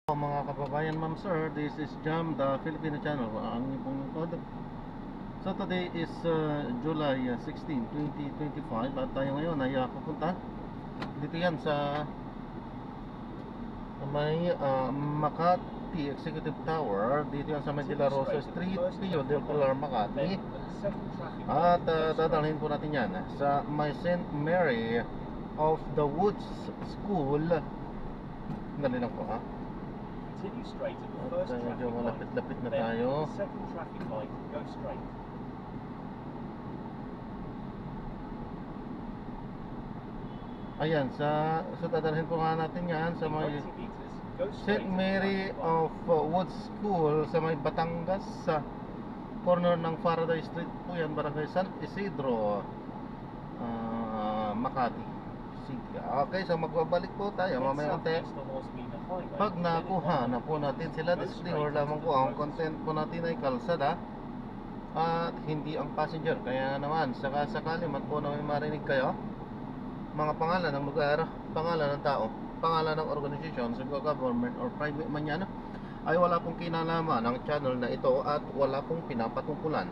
Mga kababayan, ma'am sir, this is Jam, the Filipino channel, ang inyong pong lingkod. So today is July 16, 2025 at tayo ngayon ay pupunta dito yan sa may Makati Executive Tower, dito yan sa may De La Rosa Street, Pio del Pilar, Makati. At dadalhin po natin yan sa may St. Mary of the Woods School. Dali lang po ha. Continue straight at the first traffic light. Malapit-lapit na Then tayo. the second traffic light, go straight. Ayan, so dadalhin po nga natin yan sa may 90 meters, go St. straight. Mary of Woods School sa may Batangas, sa corner ng Faraday Street po yan, Barangay San Isidro, Makati City. Okay, so magbabalik po tayo mamaya unti pag nakuha na po natin sila. Disclaimer lamang po, ang content po natin ay kalsada at hindi ang passenger. Kaya naman, sakali man po na may marinig kayo mga pangalan ng lugar, pangalan ng tao, pangalan ng organisasyon, civil government or private man yan, ay wala pong kinalaman ng channel na ito at wala pong pinapatungkulan.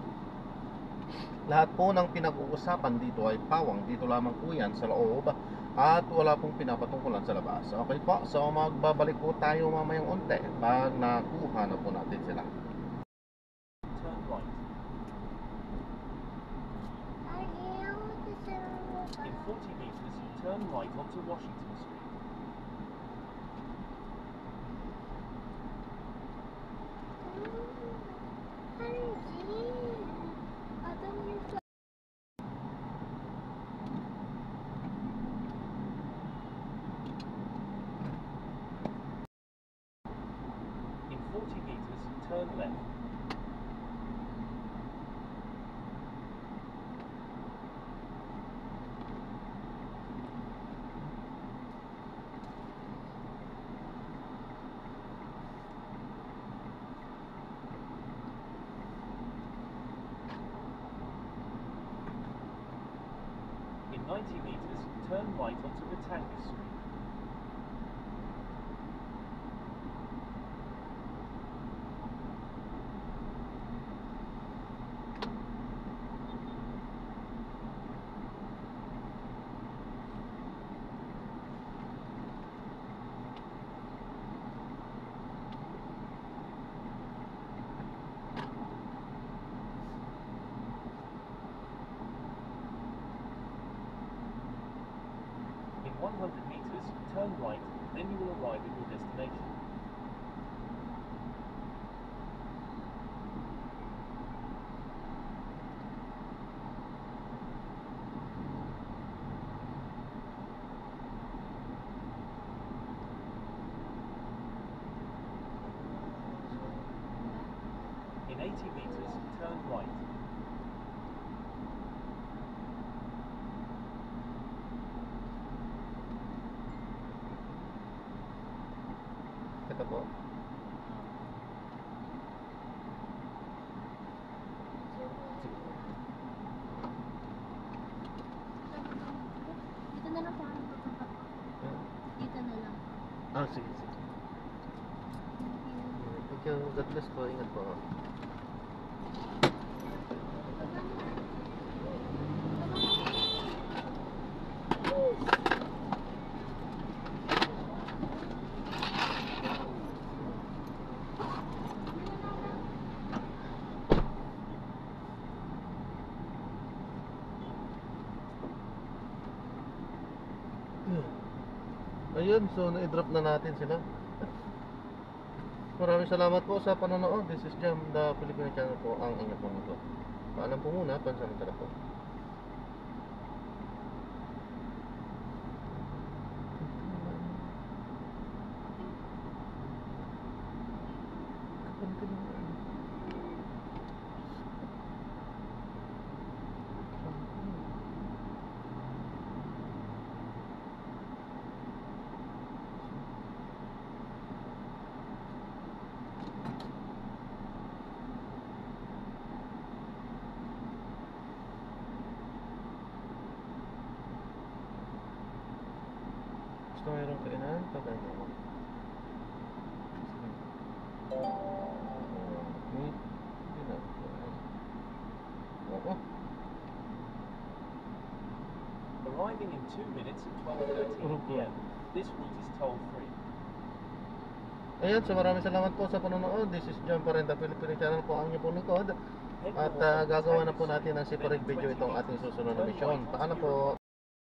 Lahat po ng pinag-uusapan dito ay pawang dito lamang po yan sa loob at wala pong pinapatungkulan sa labas. Okay po, so magbabalik po tayo mamayang unti pag nakuha na po natin sila. Turn right. In 40 meters, turn right onto Washington Street. In 40 meters, turn left. In 90 meters, turn right onto Batangas Street. In 100 meters, turn right, then you will arrive at your destination. In 80 meters, turn right. Ito po. Dito na lang po ako pupunta po. Dito na lang. Sige. Thank you. God bless po. Ingat po. Ayun, so na-drop na natin sila. Maraming salamat po sa panonood. This is Jam, the Filipino channel po, ang inyong pong lingkod. Paalam po muna, pansamantala po. Gusto mayroong kainan? Pagkano? Arriving in 2 minutes at 12:13 p.m. This route is toll-free. Ayan, so maraming salamat po sa panonood. This is John Parenda, Filipino Channel po ang inyong pong likod. At gagawa na po natin ng separate video itong ating susunod na misyon. Paano po?